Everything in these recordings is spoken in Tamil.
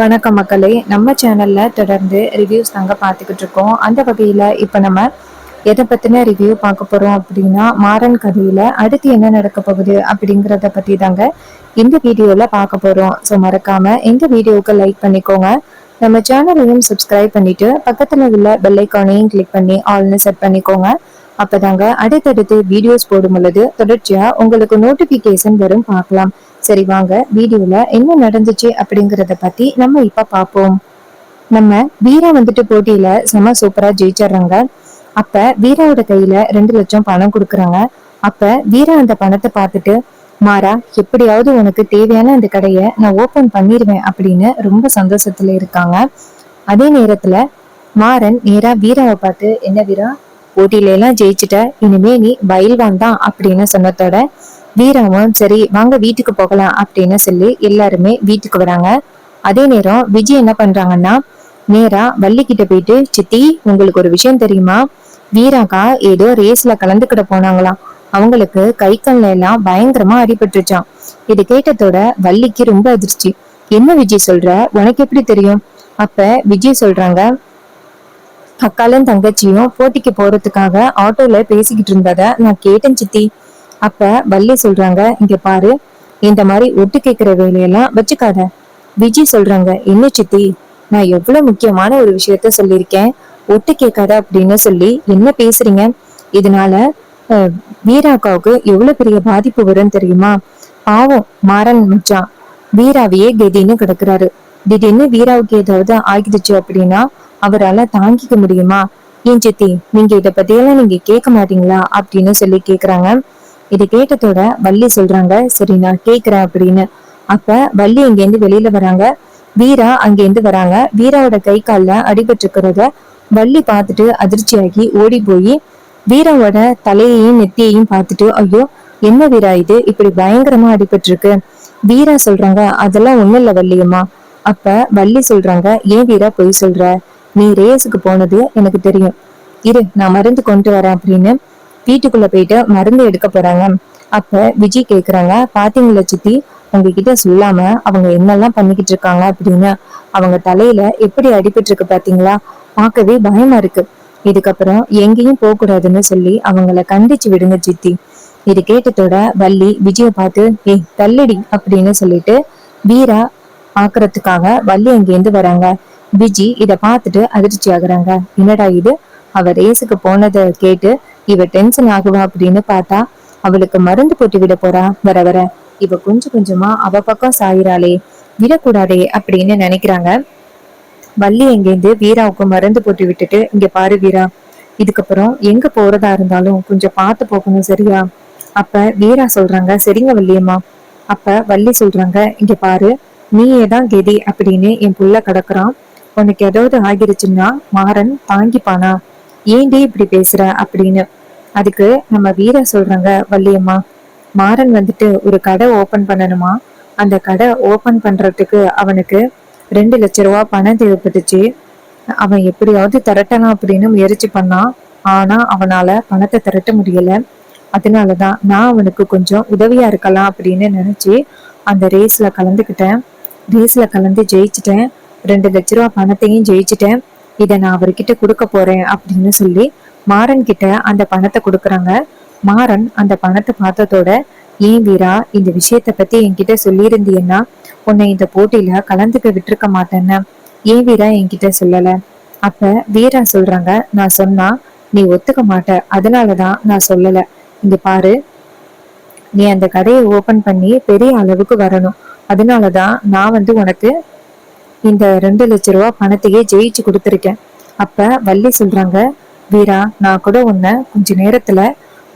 வணக்கம் மக்களே. நம்ம சேனல்ல தொடர்ந்து ரிவ்யூஸ் தாங்க பார்த்துக்கிட்டு இருக்கோம். அந்த வகையில இப்ப நம்ம எதை பத்தின ரிவ்யூ பார்க்க போறோம் அப்படின்னா, மாறன் கதையில அடுத்து என்ன நடக்க போகுது அப்படிங்கறத பத்தி தாங்க இந்த வீடியோல பார்க்க போறோம். ஸோ மறக்காம இந்த வீடியோவுக்கு லைக் பண்ணிக்கோங்க. நம்ம சேனலையும் சப்ஸ்கிரைப் பண்ணிட்டு பக்கத்துல உள்ள பெல் ஐக்கானையும் கிளிக் பண்ணி ஆல்னு செட் பண்ணிக்கோங்க. அப்பதாங்க அடுத்தடுத்து வீடியோஸ் போடும் பொழுது தொடர்ச்சியா உங்களுக்கு நோட்டிபிகேஷன் வரும், பார்க்கலாம். சரி வாங்க வீடியோல என்ன நடந்துச்சு அப்படிங்கறத பத்தி நம்ம இப்ப பாப்போம். நம்ம வீரா வந்துட்டு போட்டியில செம சூப்பரா ஜெயிச்சிடுறாங்க. அப்ப வீராவோட கையில 2 லட்சம் பணம் கொடுக்குறாங்க. அப்ப வீரா அந்த பணத்தை பார்த்துட்டு, மாறா, எப்படியாவது உனக்கு தேவையான அந்த கடையை நான் ஓபன் பண்ணிடுவேன் அப்படின்னு ரொம்ப சந்தோஷத்துல இருக்காங்க. அதே நேரத்துல மாறன் நேரா வீராவை பார்த்து, என்ன வீரா, போட்டியில எல்லாம் ஜெயிச்சுட்ட, இனிமே நீ பயில்வான் தான் அப்படின்னு சொன்னதோட வீராவும் சரி வாங்க வீட்டுக்கு போகலாம் அப்படின்னு சொல்லி எல்லாருமே வீட்டுக்கு வராங்க. அதே நேரம் விஜய் என்ன பண்றாங்கன்னா, நேரா வள்ளி கிட்ட போயிட்டு, சித்தி உங்களுக்கு ஒரு விஷயம் தெரியுமா, வீராக்கா ஏதோ ரேஸ்ல கலந்துக்கிட போனாங்களாம், அவங்களுக்கு கை கண்ல எல்லாம் பயங்கரமா அடிபட்டுருச்சான். இது கேட்டதோட வள்ளிக்கு ரொம்ப அதிர்ச்சி. என்ன விஜய் சொல்ற, உனக்கு எப்படி தெரியும்? அப்ப விஜய் சொல்றாங்க, அக்காலும் தங்கச்சியும் போட்டிக்கு போறதுக்காக ஆட்டோல பேசிக்கிட்டு இருந்தத நான் கேட்டேன் சித்தி. அப்ப வள்ளி சொல்றாங்க, இங்க பாரு, இந்த மாதிரி ஒட்டு கேக்குற வேலையெல்லாம் வச்சுக்காத. விஜய் சொல்றாங்க, என்ன சித்தி, நான் எவ்வளவு முக்கியமான ஒரு விஷயத்த சொல்லியிருக்கேன், ஒட்டு கேட்காத அப்படின்னு சொல்லி என்ன பேசுறீங்க? இதனால அஹ், வீராக்காவுக்கு எவ்வளவு பெரிய பாதிப்பு வரும் தெரியுமா? பாவம் மாறன் மச்சான் வீராவையே கெதின்னு கிடக்குறாரு. திடீர்னு வீராவுக்கு ஏதாவது ஆகிடுச்சு அப்படின்னா அவரால தாங்கிக்க முடியுமா? ஏன் சித்தி, நீங்க இத பத்தியெல்லாம் நீங்க கேட்க மாட்டீங்களா அப்படின்னு சொல்லி கேக்குறாங்க. இதை கேட்டதோட வள்ளி சொல்றாங்க, சரி நான் கேக்குறேன் அப்படின்னு. அப்ப வள்ளி இருந்து வெளியில வராங்க. வீரா அங்கேருந்து வராங்க. வீராவோட கை கால்ல அடிபட்டு இருக்கிறத வள்ளி பார்த்துட்டு அதிர்ச்சியாகி ஓடி போய் வீராவோட தலையையும் நெத்தியையும் பார்த்துட்டு, ஐயோ என்ன வீரா இது இப்படி பயங்கரமா அடிபட்டு இருக்கு. வீரா சொல்றாங்க, அதெல்லாம் ஒண்ணும் இல்ல வள்ளியம்மா. அப்ப வள்ளி சொல்றாங்க, ஏன் வீரா பொய் சொல்ற, நீ ரேஸுக்கு போனது எனக்கு தெரியும், இரு நான் மருந்து கொண்டு வரேன் அப்படின்னு வீட்டுக்குள்ள போயிட்டு மருந்து எடுக்க போறாங்க. அப்ப விஜய் கேக்குறாங்க, பாத்தீங்களா சித்தி, உங்ககிட்ட சொல்லாம அவங்க என்னெல்லாம் பண்ணிக்கிட்டு இருக்காங்க அப்படின்னு, அவங்க தலையில எப்படி அடிபட்டு இருக்கு பாத்தீங்களா, பார்க்கவே பயமா இருக்கு. இதுக்கப்புறம் எங்கேயும் போக கூடாதுன்னு சொல்லி அவங்கள கண்டிச்சு விடுங்க சித்தி. இது கேட்டதோட வள்ளி விஜய பார்த்து, ஏய் தள்ளடி அப்படின்னு சொல்லிட்டு வீரா பாக்குறதுக்காக வள்ளி அங்கேருந்து வராங்க. விஜி இத பார்த்துட்டு அதிர்ச்சி ஆகுறாங்க. என்னடா இது, அவ ரேஸுக்கு போனதை கேட்டு இவ டென்ஷன் ஆகுவா அப்படின்னு பார்த்தா அவளுக்கு மருந்து போட்டு விட போறா. வர வர இவ கொஞ்சம் கொஞ்சமா அவ பக்கம் சாயிராளே, விடக்கூடாதே அப்படின்னு நினைக்கிறாங்க. வள்ளி எங்கேருந்து வீராவுக்கு மருந்து போட்டு விட்டுட்டு, இங்க பாரு வீரா, இதுக்கப்புறம் எங்க போறதா இருந்தாலும் கொஞ்சம் பார்த்து போகணும் சரியா? அப்ப வீரா சொல்றாங்க, சரிங்க வள்ளியம்மா. அப்ப வள்ளி சொல்றாங்க, இங்க பாரு, நீயேதான் கெதி அப்படின்னு என் புள்ள கிடக்குறான், உனக்கு ஏதாவது ஆகிருச்சுன்னா மாறன் தாங்கிப்பானா, ஏண்டி இப்படி பேசுற அப்படின்னு. அதுக்கு நம்ம வீரா சொல்றாங்க, வள்ளியம்மா, மாறன் வந்துட்டு ஒரு கடை ஓபன் பண்ணணுமா, அந்த கடை ஓபன் பண்றதுக்கு அவனுக்கு 2 லட்சம் ரூபாய் பணம் தேவைப்பட்டுச்சு. அவன் எப்படியாவது திரட்டலாம் அப்படின்னு முயற்சி பண்ணான். ஆனா அவனால பணத்தை திரட்ட முடியல. அதனாலதான் நான் அவனுக்கு கொஞ்சம் உதவியா இருக்கலாம் அப்படின்னு நினைச்சு அந்த ரேஸ்ல கலந்துக்கிட்டேன். ரேஸ்ல கலந்து ஜெயிச்சிட்டேன். 2 லட்ச ரூபாய் பணத்தையும் ஜெயிச்சிட்டேன். இதை நான் அவர்கிட்ட கொடுக்க போறேன் அப்படின்னு சொல்லி மாறன் கிட்ட அந்த பணத்தை கொடுக்குறாங்க. மாறன் அந்த பணத்தை பார்த்ததோட, ஏன் வீரா, இந்த விஷயத்த பத்தி என்கிட்ட சொல்லியிருந்தீன்னா உன்னை இந்த போட்டியில கலந்துக்க விட்டுருக்க மாட்டேன்னு ஏன் வீரா என்கிட்ட சொல்லல? அப்ப வீரா சொல்றாங்க, நான் சொன்னா நீ ஒத்துக்க மாட்ட, அதனாலதான் நான் சொல்லல. இங்க பாரு, நீ அந்த கடையை ஓபன் பண்ணி பெரிய அளவுக்கு வரணும், அதனாலதான் நான் உனக்கு இந்த 2 லட்ச ரூபாய் பணத்தையே ஜெயிச்சு கொடுத்துருக்கேன். அப்ப வள்ளி சொல்றாங்க, வீரா, நான் கூட உன்னை கொஞ்ச நேரத்துல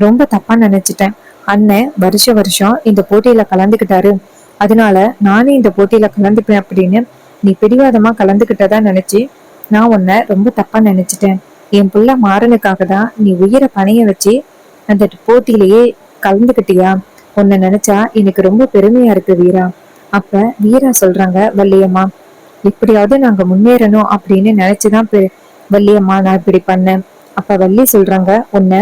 ரொம்ப தப்பா நினைச்சிட்டேன். அண்ணன் வருஷம் இந்த போட்டியில கலந்துக்கிட்டாரு, அதனால நானே இந்த போட்டியில கலந்துப்பேன் அப்படின்னு நீ பிடிவாதமா கலந்துக்கிட்டதா நினைச்சு நான் உன்னை ரொம்ப தப்பா நினைச்சிட்டேன். என் புள்ள மாறனுக்காக தான் நீ உயிரை பணைய வச்சு அந்த போட்டியிலேயே கலந்துக்கிட்டியா? உன்னை நினைச்சா எனக்கு ரொம்ப பெருமையா இருக்கு வீரா. அப்ப வீரா சொல்றாங்க, வள்ளியம்மா, எப்படியாவது நாங்க முன்னேறணும் அப்படின்னு நினைச்சுதான் வள்ளியம்மா நான் இப்படி பண்ணேன். அப்ப வள்ளி சொல்றாங்க, உன்னை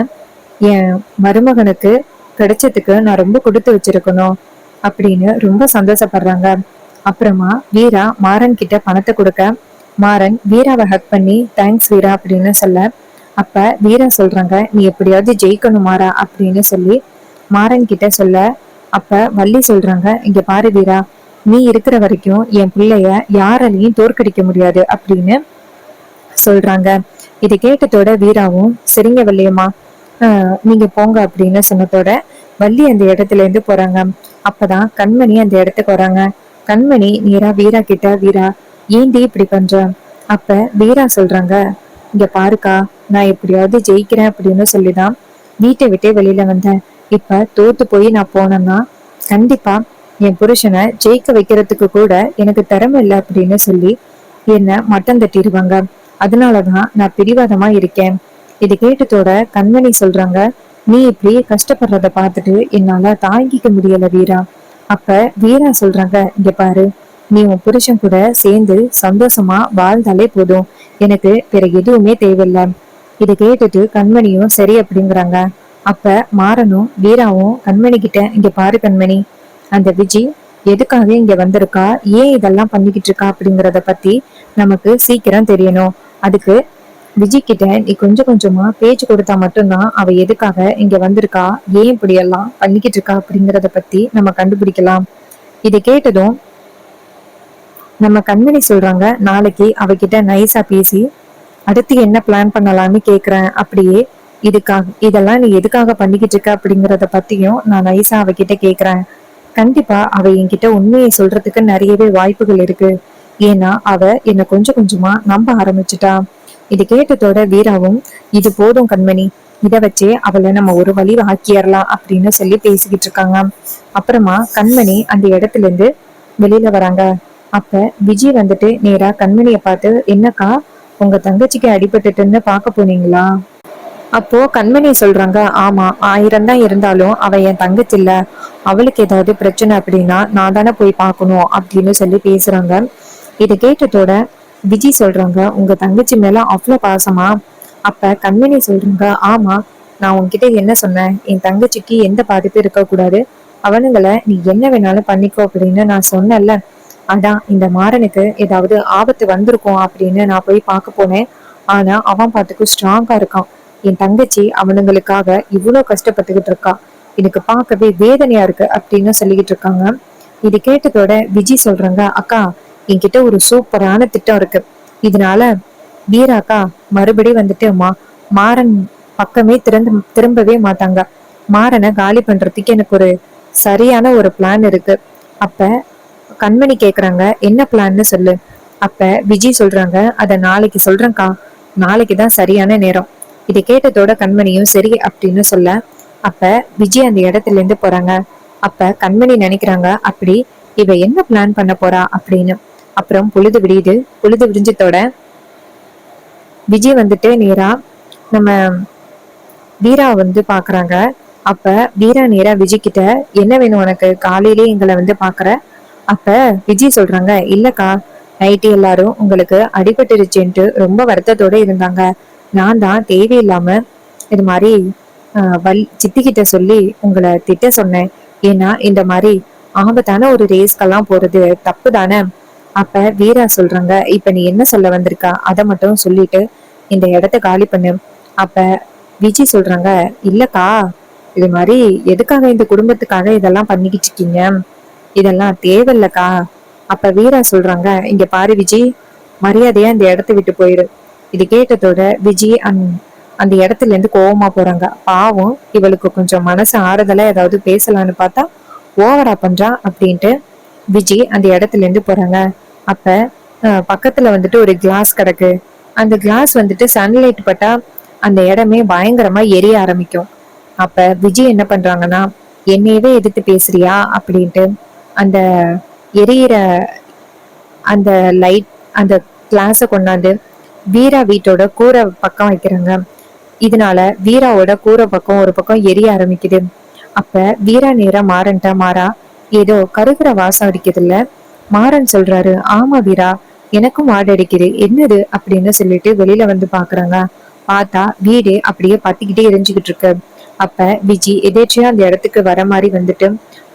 என் மருமகனுக்கு கிடைச்சதுக்கு நான் ரொம்ப கொடுத்து வச்சிருக்கணும் அப்படின்னு ரொம்ப சந்தோஷப்படுறாங்க. அப்புறமா வீரா மாறன் கிட்ட பணத்தை கொடுக்க மாறன் வீராவை ஹக் பண்ணி தேங்க்ஸ் வீரா அப்படின்னு சொல்ல, அப்ப வீரா சொல்றாங்க நீ எப்படியாவது ஜெயிக்கணும் மாறா அப்படின்னு சொல்லி மாறன் கிட்ட சொல்ல, அப்ப வள்ளி சொல்றாங்க இங்க பாரு வீரா, நீ இருக்கிற வரைக்கும் என் பிள்ளைய யாராலையும் தோற்கடிக்க முடியாது அப்படின்னு சொல்றாங்க. இதை கேட்டதோட வீராவும் சரிங்க வள்ளியம்மா, நீங்க போங்க அப்படின்னு சொன்னதோட வள்ளி அந்த இடத்துல இருந்து போறாங்க. அப்பதான் கண்மணி அந்த இடத்துக்கு வராங்க. கண்மணி நேரா வீரா கிட்ட, வீரா ஏண்டி இப்படி பண்ற? அப்ப வீரா சொல்றாங்க இங்க பாருக்கா, நான் எப்படியாவது ஜெயிக்கிறேன் அப்படின்னு சொல்லிதான் வீட்டை விட்டே வெளியில வந்தேன். இப்ப தோத்து போய் நான் போனேன்னா கண்டிப்பா என் புருஷனை ஜெயிக்க வைக்கிறதுக்கு கூட எனக்கு திறமை இல்லை அப்படின்னு சொல்லி என்ன மட்டம் தட்டிடுவாங்க. அதனாலதான் நான் பிடிவாதமா இருக்கேன். இது கேட்டதோட கண்மணி சொல்றாங்க நீ இப்படி கஷ்டப்படுறத பார்த்துட்டு என்னால தாங்கிக்க முடியல வீரா. அப்ப வீரா சொல்றாங்க இங்க பாரு, நீ உன் புருஷன் கூட சேர்ந்து சந்தோஷமா வாழ்ந்தாலே போதும், எனக்கு வேற எதுவுமே தேவையில்லை. இதை கேட்டுட்டு கண்மணியும் சரி அப்படிங்கிறாங்க. அப்ப மாறனும் வீராவும் கண்மணி கிட்ட இங்க பாரு கண்மணி, அந்த விஜி எதுக்காக இங்க வந்திருக்கா, ஏன் இதெல்லாம் பண்ணிக்கிட்டு இருக்கா அப்படிங்கறத பத்தி நமக்கு சீக்கிரம் தெரியணும். அதுக்கு விஜய் கிட்ட நீ கொஞ்சம் கொஞ்சமா பேச்சு கொடுத்தா மட்டும்தான் அவ எதுக்காக இங்க வந்திருக்கா, ஏன் இப்படி எல்லாம் பண்ணிக்கிட்டு இருக்கா அப்படிங்கறத பத்தி நம்ம கண்டுபிடிக்கலாம். இதை கேட்டதும் நம்ம கண்மணி சொல்றாங்க நாளைக்கு அவகிட்ட நைஸா பேசி அடுத்து என்ன பிளான் பண்ணலாம்னு கேக்குறேன். அப்படியே இதெல்லாம் நீ எதுக்காக பண்ணிக்கிட்டு இருக்க அப்படிங்கறத பத்தியும் நான் நைஸா அவகிட்ட கேக்குறேன். கண்டிப்பா அவ என்கிட்ட உண்மையை சொல்றதுக்கு நிறையவே வாய்ப்புகள் இருக்கு. ஏன்னா அவ என்ன கொஞ்சம் கொஞ்சமா நம்ப ஆரம்பிச்சுட்டா. இது கேட்டதோட வீராவும் இது போதும் கண்மணி, இத வச்சே அவளை நம்ம ஒரு வழி ஆக்கிடலாம் அப்படின்னு சொல்லி பேசிக்கிட்டு இருக்காங்க. அப்புறமா கண்மணி அந்த இடத்துல இருந்து வெளியில வராங்க. அப்ப விஜய் வந்துட்டு நேரா கண்மணிய பார்த்து என்னக்கா உங்க தங்கச்சிக்கு அடிபட்டுட்டுன்னு பார்க்க போனீங்களா? அப்போ கண்மணி சொல்றாங்க ஆமா, 1000 தான் இருந்தாலும் அவ என் தங்கச்சி இல்ல, அவளுக்கு ஏதாவது பிரச்சனை அப்படின்னா நான் தானே போய் பார்க்கணும் அப்படின்னு சொல்லி பேசுறாங்க. இதை கேட்டதோட விஜய் சொல்றாங்க உங்க தங்கச்சி மேல அவ்வளவு பாசமா? அப்ப கண்மணி சொல்றாங்க ஆமா, நான் உன்கிட்ட என்ன சொன்னேன், என் தங்கச்சிக்கு எந்த பாதிப்பும் இருக்க கூடாது, அவனுங்களை நீ என்ன வேணாலும் பண்ணிக்கோ அப்படின்னு நான் சொன்னேன்ல. அதான் இந்த மாறனுக்கு ஏதாவது ஆபத்து வந்திருக்கும் அப்படின்னு நான் போய் பார்க்க போனேன். ஆனா அவன் பாட்டுக்கு ஸ்ட்ராங்கா இருக்கான். என் தங்கச்சி அவனுங்களுக்காக இவ்வளவு கஷ்டப்பட்டுக்கிட்டு இருக்கா, எனக்கு பார்க்கவே வேதனையா இருக்கு அப்படின்னு சொல்லிக்கிட்டு இருக்காங்க. இது கேட்டதோட விஜய் சொல்றாங்க அக்கா, என்கிட்ட ஒரு சூப்பரான திட்டம் இருக்கு. இதனால வீராக்கா மறுபடியும் வந்துட்டு மாறன் பக்கமே திரும்பவே மாட்டாங்க. மாறனை காலி பண்றதுக்கு எனக்கு ஒரு சரியான ஒரு பிளான் இருக்கு. அப்ப கண்மணி கேக்குறாங்க என்ன பிளான்னு சொல்லு. அப்ப விஜய் சொல்றாங்க அத நாளைக்கு சொல்றேன்க்கா, நாளைக்குதான் சரியான நேரம். இதை கேட்டதோட கண்மணியும் சரி அப்படின்னு சொல்ல, அப்ப விஜய் அந்த இடத்துல இருந்து போறாங்க. அப்ப கண்மணி நினைக்கிறாங்க அப்படி இவ என்ன பிளான் பண்ண போறா அப்படின்னு. அப்புறம் பொழுது விடியுது. பொழுது விடிஞ்சதோட விஜய் வந்துட்டு நேரா நம்ம வீரா வந்து பாக்குறாங்க. அப்ப வீரா நேரா விஜய் கிட்ட என்ன வேணும் உனக்கு, காலையிலேயே எங்களை வந்து பாக்குற? அப்ப விஜய் சொல்றாங்க இல்லக்கா, நைட்டு எல்லாரும் உங்களுக்கு அடிபட்டுருச்சுன்ட்டு ரொம்ப வருத்தத்தோட இருந்தாங்க. நான் தான் தேவையில்லாம இது மாதிரி சித்தி கிட்ட சொல்லி உங்களை திட்ட சொன்னேன். ஏன்னா இந்த மாதிரி ஆபத்தான ஒரு ரேஸ்கெல்லாம் போறது தப்பு தானே. அப்ப வீரா சொல்றாங்க இப்ப நீ என்ன சொல்ல வந்திருக்கா அதை மட்டும் சொல்லிட்டு இந்த இடத்த காலி பண்ணு. அப்ப விஜய் சொல்றாங்க இல்லக்கா, இது மாதிரி எதுக்காக இந்த குடும்பத்துக்காக இதெல்லாம் பண்ணிக்கிட்டு இருக்கீங்க, இதெல்லாம் தேவையில்லக்கா. அப்ப வீரா சொல்றாங்க இங்க பாரு விஜய், மரியாதையா இந்த இடத்த விட்டு போயிரு. இது கேட்டதோட விஜய் அந்த இடத்துல இருந்து கோவமா போறாங்க. பாவம் இவளுக்கு கொஞ்சம் மனசு ஆறுதலா ஏதாவது பேசலான்னு பார்த்தா ஓவரா பண்றா அப்படின்ட்டு விஜய் அந்த இடத்துல இருந்து போறாங்க. அப்ப பக்கத்துல வந்துட்டு ஒரு கிளாஸ் கிடக்கு. அந்த கிளாஸ் வந்துட்டு சன்லைட் பட்டா அந்த இடமே பயங்கரமா எரிய ஆரம்பிக்கும். அப்ப விஜய் என்ன பண்றாங்கன்னா என்னையவே எதிர்த்து பேசுறியா அப்படின்ட்டு அந்த எரியிற அந்த லைட் அந்த கிளாஸ கொண்டாந்து வீரா வீட்டோட கூரை பக்கம் வைக்கிறாங்க. இதனால வீராவோட கூரை பக்கம் ஒரு பக்கம் எரிய ஆரம்பிக்குது. அப்ப வீரா நேரா மாறன்ட்டா மாறா, ஏதோ கருகிற வாசம் அடிக்குது இல்ல. மாறன் சொல்றாரு ஆமா வீரா, எனக்கும் வாடை அடிக்குது, என்னது அப்படின்னு சொல்லிட்டு வெளியில வந்து பாக்குறாங்க. பார்த்தா வீடு அப்படியே பத்திக்கிட்டே எரிஞ்சுக்கிட்டு இருக்கு. அப்ப விஜி எதேச்சியா அந்த இடத்துக்கு வர மாதிரி வந்துட்டு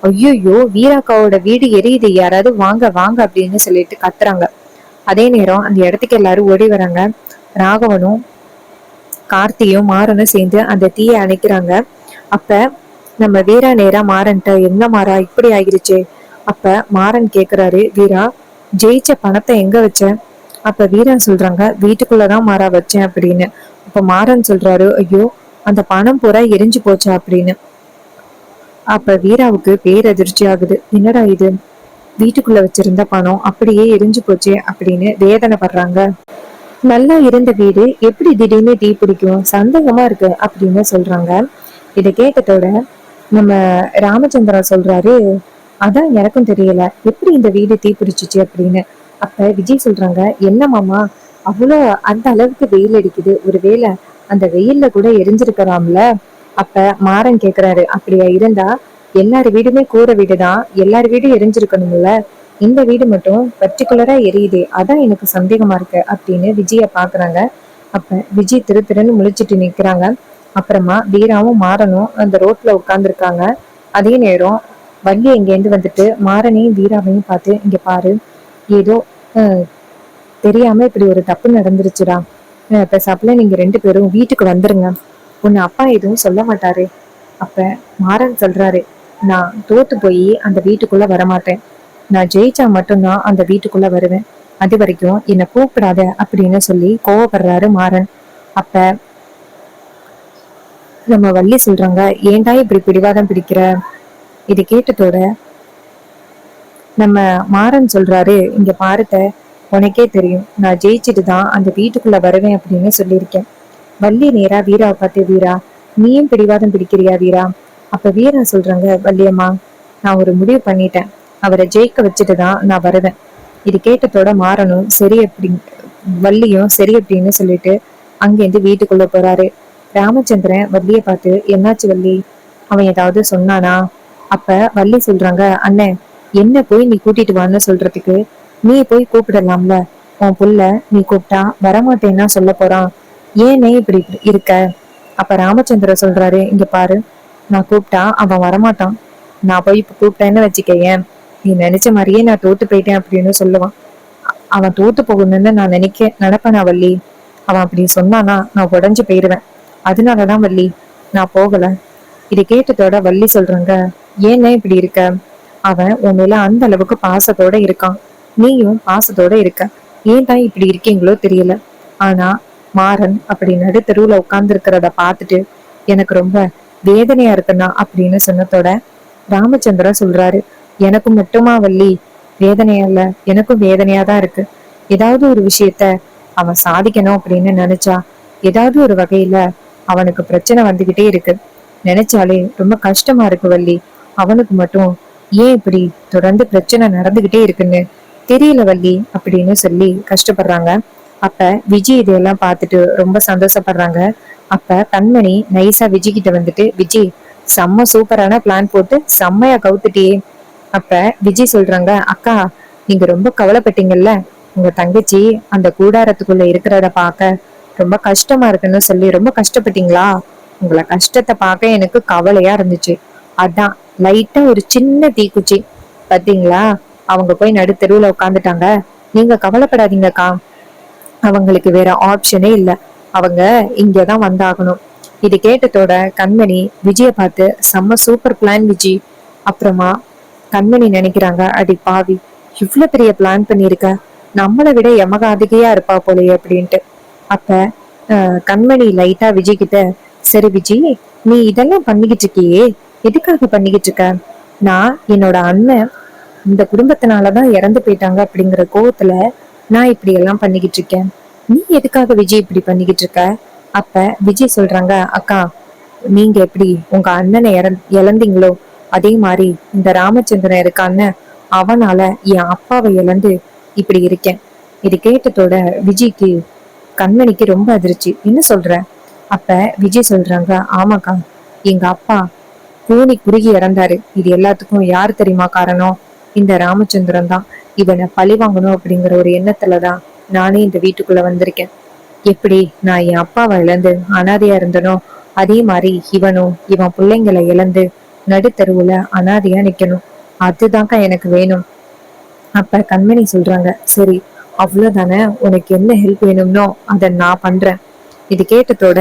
ஐயோ, வீராக்காவோட வீடு எரியுது, யாராவது வாங்க வாங்க அப்படின்னு சொல்லிட்டு கத்துறாங்க. அதே நேரம் அந்த இடத்துக்கு எல்லாரும் ஓடி வராங்க. ராகவனும் கார்த்தியும் மாறனும் சேர்ந்து அந்த தீயை அணைக்கிறாங்க. அப்ப நம்ம வீரா நேரா மாறன்ட்ட, என்ன மாறா இப்படி ஆகிருச்சு? அப்ப மாறன் கேக்குறாரு, வீரா ஜெயிச்ச பணத்தை எங்க வச்ச? அப்ப வீரா சொல்றாங்க, வீட்டுக்குள்ளதான் மாறா வச்சேன் அப்படின்னு. அப்ப மாறன் சொல்றாரு, ஐயோ அந்த பணம் பூரா எரிஞ்சு போச்சா அப்படின்னு. அப்ப வீராவுக்கு பேரதிர்ச்சி ஆகுது. என்னடா இது, வீட்டுக்குள்ள வச்சிருந்த பணம் அப்படியே எரிஞ்சு போச்சே அப்படின்னு வேதனைப்படுறாங்க. நல்லா இருந்த வீடு எப்படி திடீர்னு தீ பிடிக்கும், சந்தேகமா இருக்கு அப்படின்னு சொல்றாங்க. இதை கேட்டதோட நம்ம ராமச்சந்திரா சொல்றாரு, அதான் எனக்கும் தெரியல எப்படி இந்த வீடு தீ பிடிச்சிச்சு அப்படின்னு. அப்ப விஜய் சொல்றாங்க, என்ன மாமா அவ்வளோ அந்த அளவுக்கு வெயில் அடிக்குது, ஒருவேளை அந்த வெயில்ல கூட எரிஞ்சிருக்கலாம்ல. அப்ப மாறன் கேக்குறாரு, அப்படியா இருந்தா எல்லார் வீடுமே கூரை வீடுதான், எல்லார் வீடும் எரிஞ்சிருக்கணும்ல, இந்த வீடு மட்டும் பர்டிகுலரா எரியுதே, அதான் எனக்கு சந்தேகமா இருக்கு அப்படின்னு விஜய பாக்குறாங்க. அப்ப விஜய் திரு திருன்னு முழிச்சிட்டு நிக்கிறாங்க. அப்புறமா வீராவும் மாறனும் அந்த ரோட்ல உட்கார்ந்துருக்காங்க. அதே நேரம் வள்ளி இங்கேருந்து வந்துட்டு மாறனையும் வீராவையும் பார்த்து, இங்க பாரு, ஏதோ தெரியாம இப்படி ஒரு தப்பு நடந்துருச்சுடா, பெசாப்புல நீங்க 2 பேரும் வீட்டுக்கு வந்துருங்க, உன்னை அப்பா எதுவும் சொல்ல மாட்டாரு. அப்ப மாறன் சொல்றாரு, நான் தோத்து போய் அந்த வீட்டுக்குள்ள வரமாட்டேன், நான் ஜெயிச்சா மட்டும்தான் அந்த வீட்டுக்குள்ள வருவேன், அது வரைக்கும் என்னை கூப்பிடாத அப்படின்னு சொல்லி கோவப்படுறாரு மாறன். அப்ப நம்ம வள்ளி சொல்றாங்க, ஏன்டா இப்படி பிடிவாதம் பிடிக்கிற? இது கேட்டதோட நம்ம மாறன் சொல்றாரு, இங்க பாருத்த, உனக்கே தெரியும் நான் ஜெயிச்சுட்டு தான் அந்த வீட்டுக்குள்ள வருவேன் அப்படின்னு சொல்லியிருக்கேன். வள்ளி நேரா வீராவை பார்த்து, வீரா நீயும் பிடிவாதம் பிடிக்கிறியா வீரா? அப்ப வீரா சொல்றாங்க, வள்ளியம்மா நான் ஒரு முடிவு பண்ணிட்டேன், அவரை ஜெயிக்க வச்சுட்டு தான் நான் வருவேன். இது கேட்டதோட மாறனும் சரி அப்படி, வள்ளியும் சரி அப்படின்னு சொல்லிட்டு அங்கேருந்து வீட்டுக்குள்ள போறாரு. ராமச்சந்திரன் வள்ளிய பார்த்து, என்னாச்சு வள்ளி, அவன் ஏதாவது சொன்னானா? அப்ப வள்ளி சொல்றாங்க, அண்ணன் என்ன போய் நீ கூட்டிட்டு வான்னு சொல்றதுக்கு நீ போய் கூப்பிடலாம்ல, உன் புள்ள நீ கூப்பிட்டா வரமாட்டேன்னா சொல்ல போறான், ஏனே இப்படி இருக்க? அப்ப ராமச்சந்திர சொல்றாரு, இங்க பாரு, நான் கூப்பிட்டா அவன் வரமாட்டான், நான் போய் இப்ப கூப்பிட்டேன்னு வச்சுக்கேன், நீ நினைச்ச மாதிரியே நான் தோத்து போயிட்டேன் அப்படின்னு சொல்லுவான். அவன் தோத்து போகணும்னு நான் நினைப்பேனா வள்ளி? அவன் அப்படி சொன்னானா நான் உடஞ்சு போயிடுவேன், அதனாலதான் வள்ளி நான் போகல. இது கேட்டதோட வள்ளி சொல்றாங்க, ஏன்னா இப்படி இருக்க? அவன் உன் மேல அந்த அளவுக்கு பாசத்தோட இருக்கான், நீயும் பாசத்தோட இருக்க, ஏன் தான் இப்படி இருக்கீங்களோ தெரியல. ஆனா மாறன் அப்படி நடு தெருவுல உட்கார்ந்து இருக்கிறத பார்த்துட்டு எனக்கு ரொம்ப வேதனையா இருக்குன்னா அப்படின்னு சொன்னதோட ராமச்சந்திரா சொல்றாரு, எனக்கு மட்டுமா வள்ளி வேதனையா இல்ல, எனக்கும் வேதனையா தான் இருக்கு. ஏதாவது ஒரு விஷயத்த அவன் சாதிக்கணும் அப்படின்னு நினைச்சா ஏதாவது ஒரு வகையில அவனுக்கு பிரச்சனை வந்துகிட்டே இருக்கு, நினைச்சாலே ரொம்ப கஷ்டமா இருக்கு வள்ளி. அவனுக்கு மட்டும் ஏன் இப்படி தொடர்ந்து பிரச்சனை நடந்துகிட்டே இருக்குன்னு தெரியல வள்ளி அப்படின்னு சொல்லி கஷ்டப்படுறாங்க. அப்ப விஜய் இதையெல்லாம் பார்த்துட்டு ரொம்ப சந்தோஷப்படுறாங்க. அப்ப கண்மணி நைஸா விஜய் கிட்ட வந்துட்டு, விஜய் செம்ம சூப்பரான பிளான் போட்டு செம்மையா கவுத்துட்டியே. அப்ப விஜய் சொல்றாங்க, அக்கா நீங்க ரொம்ப கவலைப்பட்டீங்கல்ல, உங்க தங்கச்சி அந்த கூடாரத்துக்குள்ள இருக்கிறத பார்க்க ரொம்ப கஷ்டமா இருக்குன்னு சொல்லி ரொம்ப கஷ்டப்பட்டீங்களா? உங்களை கஷ்டத்தை பார்க்க எனக்கு கவலையா இருந்துச்சு, அதான் லைட்டா ஒரு சின்ன தீக்குச்சி, பாத்தீங்களா அவங்க போய் நடு தெருவுல உட்காந்துட்டாங்க, நீங்க கவலைப்படாதீங்கக்கா, அவங்களுக்கு வேற ஆப்ஷனே இல்ல, அவங்க இங்கதான் வந்தாகணும். இது கேட்டதோட கண்மணி விஜய பார்த்து, செம்ம சூப்பர் பிளான் விஜி. அப்புறமா கண்மணி நினைக்கிறாங்க, அடி பாவி இவ்வளவு பெரிய பிளான் பண்ணிருக்க, நம்மளை விட எமக அதிகையா இருப்பா போலயே அப்படின்ட்டு. அப்ப கண்மணி லைட்டா விஜய் கிட்ட, சரி விஜய் நீ இதெல்லாம் பண்ணிக்கிட்டு இருக்கியே, எதுக்காக பண்ணிக்கிட்டு இருக்க? நான் என்னோட அண்ணன் இந்த குடும்பத்தினாலதான் இறந்து போயிட்டாங்க அப்படிங்கிற கோவத்துல நான் இப்படி எல்லாம் பண்ணிக்கிட்டு இருக்கேன், நீ எதுக்காக விஜய் இப்படி பண்ணிக்கிட்டு இருக்க? அப்ப விஜய் சொல்றாங்க, அக்கா நீங்க எப்படி உங்க அண்ணனை இழந்தீங்களோ அதே மாதிரி இந்த ராமச்சந்திரன் இருக்கான்னு அவனால என் அப்பாவை இழந்து இப்படி இருக்கேன். இது கேட்டதோட விஜய்க்கு கண்மணிக்கு ரொம்ப அதிர்ச்சி, என்ன சொல்ற? அப்ப விஜய் சொல்றாங்க, ஆமாக்கா எங்க அப்பா கூனி குறுகி இறந்தாரு, இது எல்லாத்துக்கும் யார் தெரியுமா காரணம்? இந்த ராமச்சந்திரன் தான். இவனை பழி வாங்கணும் அப்படிங்கிற ஒரு எண்ணத்துலதான் நானே இந்த வீட்டுக்குள்ள வந்திருக்கேன். எப்படி நான் என் அப்பாவை இழந்து அனாதையா இருந்தனோ அதே மாதிரி இவனும் இவன் பிள்ளைங்களை இழந்து நடுத்தருவுல அனாதையா நிக்கணும். அதுதான்க்கா எனக்கு வேணும். அப்ப கண்மணி சொல்றாங்க, சரி அவ்வளவுதானே, உனக்கு என்ன ஹெல்ப் வேணும்னோ அதை நான் பண்றேன். இது கேட்டதோட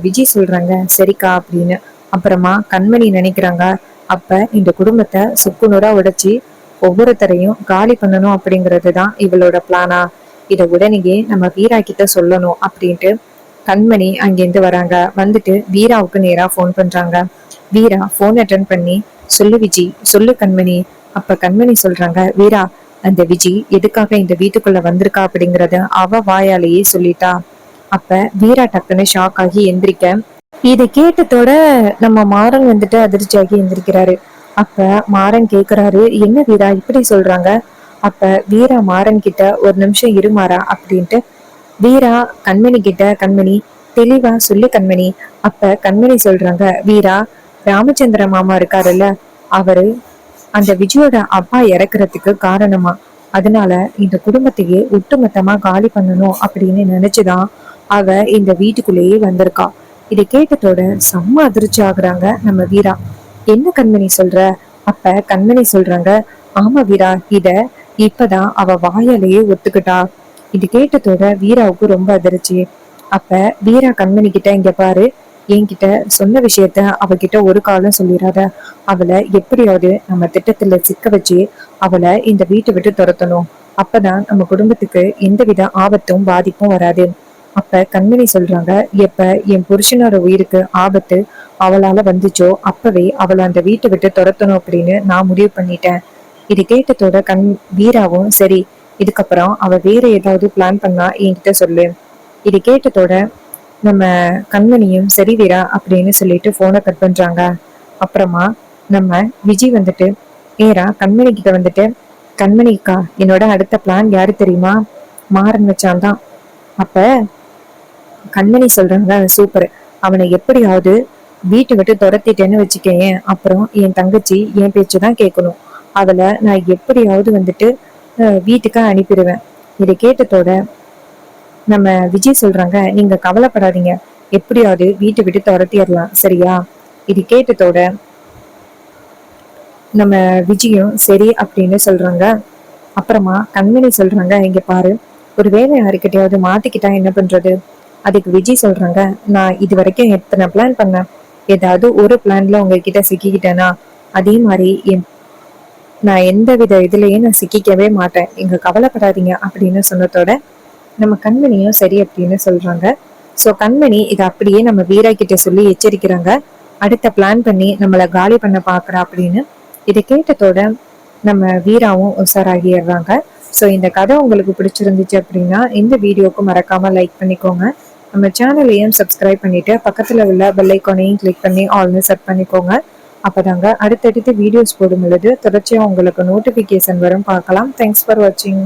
விஜய் சொல்றாங்க சரிக்கா அப்படின்னு. அப்புறமா கண்மணி நினைக்கிறாங்க, அப்ப இந்த குடும்பத்தை சுக்குநூறா உடைச்சி ஒவ்வொருத்தரையும் காலி பண்ணணும் அப்படிங்கிறது தான் இவளோட பிளானா. இதை உடனேயே நம்ம வீரா கிட்ட சொல்லணும் அப்படின்ட்டு கண்மணி அங்கேருந்து வராங்க. வந்துட்டு வீராவுக்கு நேரா ஃபோன் பண்றாங்க. வீரா ஃபோன் அட்டன் பண்ணி, சொல்லு விஜி, சொல்லு கண்மணி. அப்ப கண்மணி சொல்றாங்க, வீரா அந்த விஜி எதுக்காக இந்த வீட்டுக்குள்ள வந்திருக்கா அப்படிங்கறத அவ வாயாலேயே சொல்லிட்டா. அப்ப வீரா டக்குன்னு ஷாக் ஆகி எந்திரிக்க, இதை கேட்டதோட நம்ம மாறன் வந்துட்டு அதிர்ச்சியாகி எந்திரிக்கிறாரு. அப்ப மாறன் கேக்குறாரு, என்ன வீரா இப்படி சொல்றாங்க? அப்ப வீரா மாறன் கிட்ட ஒரு நிமிஷம் இருமாறா அப்படின்ட்டு வீரா கண்மணி கிட்ட, கண்மணி தெளிவா சொல்லு கண்மணி. அப்ப கண்மணி சொல்றாங்க, வீரா ராமச்சந்திர மாமா இருக்காருல்ல, அவரு அந்த விஜயோட அப்பா இறக்குறதுக்கு காரணமா, அதனால இந்த குடும்பத்தையே ஒட்டுமொத்தமா காலி பண்ணணும் அப்படின்னு நினைச்சுதான் அவ இந்த வீட்டுக்குள்ளேயே வந்திருக்கா. இதை கேட்டதோட செம்ம அதிர்ச்சி ஆகுறாங்க நம்ம வீரா. என்ன கண்மணி சொல்ற? அப்ப கண்மணி சொல்றாங்க, ஆமா வீரா, இத இப்பதான் அவ வாயாலேயே ஒத்துக்கிட்டா. இது கேட்டதோட வீராவுக்கு ரொம்ப அதிர்ச்சி. அப்ப வீரா கண்மணி கிட்ட, இங்க பாரு, என்கிட்ட சொன்ன விஷயத்த அவகிட்ட ஒரு காலம் சொல்லிடாத. அவளை எப்படியாவது நம்ம திட்டத்துல சிக்க வச்சு அவளை இந்த வீட்டை விட்டு துரத்தணும். அப்பதான் நம்ம குடும்பத்துக்கு எந்தவித ஆபத்தும் பாதிப்பும் வராது. அப்ப கண்மணி சொல்றாங்க, எப்ப என் புருஷனோட உயிருக்கு ஆபத்து அவளால வந்துச்சோ அப்பவே அவளை அந்த வீட்டை விட்டு துரத்தணும் அப்படின்னு நான் முடிவு பண்ணிட்டேன். இது கேட்டதோட வீராவும் சரி, இதுக்கப்புறம் அவ வேற ஏதாவது பிளான் பண்ணா என்கிட்ட சொல்லு. இது கேட்டதோட நம்ம கண்மணியும் சரி வீரா அப்படின்னு சொல்லிட்டு போனை கட் பண்றாங்க. அப்புறமா நம்ம விஜய் வந்துட்டு நேரா கண்மணி கிட்ட வந்துட்டு, கண்மணிக்கா என்னோட அடுத்த பிளான் யாரு தெரியுமா? மாறன் வச்சான் தான். அப்ப கண்மணி சொல்றாங்க, சூப்பர், அவனை எப்படியாவது வீட்டை விட்டு துரத்திட்டேன்னு வச்சுக்கேன், அப்புறம் என் தங்கச்சி என் பேச்சுதான் கேட்கணும். அவளை நான் எப்படியாவது வந்துட்டு வீட்டுக்கு அனுப்பிடுவேன். இதை கேட்டதோட நம்ம விஜய் சொல்றாங்க, நீங்க கவலைப்படாதீங்க, எப்படியாவது வீட்டை விட்டு துரத்திடலாம் சரியா. இது கேட்டதோட நம்ம விஜயும் சரி அப்படின்னு சொல்றாங்க. அப்புறமா கண்மணி சொல்றாங்க, இங்க பாரு, ஒரு வேலை யாருக்கிட்டையாவது மாத்திக்கிட்டா என்ன பண்றது? அதுக்கு விஜய் சொல்றாங்க, நான் இது வரைக்கும் எத்தனை பிளான் பண்ணேன், ஏதாவது ஒரு பிளான்ல உங்ககிட்ட சிக்கிக்கிட்டேனா அதே மாதிரி நான் எந்த வித இதுலயும் நான் சிக்கிக்கவே மாட்டேன், நீங்க கவலைப்படாதீங்க அப்படின்னு சொன்னதோட நம்ம கண்மணியும் சரி அப்படின்னு சொல்றாங்க. சோ கண்மணி இதை அப்படியே நம்ம வீரா கிட்ட சொல்லி எச்சரிக்கிறாங்க, அடுத்த பிளான் பண்ணி நம்மள காலி பண்ண பாக்குறா அப்படின்னு. இதை கேட்டதோட நம்ம வீராவும் உஷாராகிடுறாங்க. ஸோ இந்த கதை உங்களுக்கு பிடிச்சிருந்துச்சு அப்படின்னா இந்த வீடியோக்கு மறக்காம லைக் பண்ணிக்கோங்க. நம்ம சேனலையும் சப்ஸ்கிரைப் பண்ணிட்டு பக்கத்துல உள்ள பெல் ஐக்கானையும் கிளிக் பண்ணி ஆல்னு செட் பண்ணிக்கோங்க. அப்பதாங்க அடுத்தடுத்து வீடியோஸ் போடும் பொழுது தொடர்ச்சியா உங்களுக்கு நோட்டிபிகேஷன் வரும், பார்க்கலாம். தேங்க்ஸ் ஃபார் வாட்சிங்.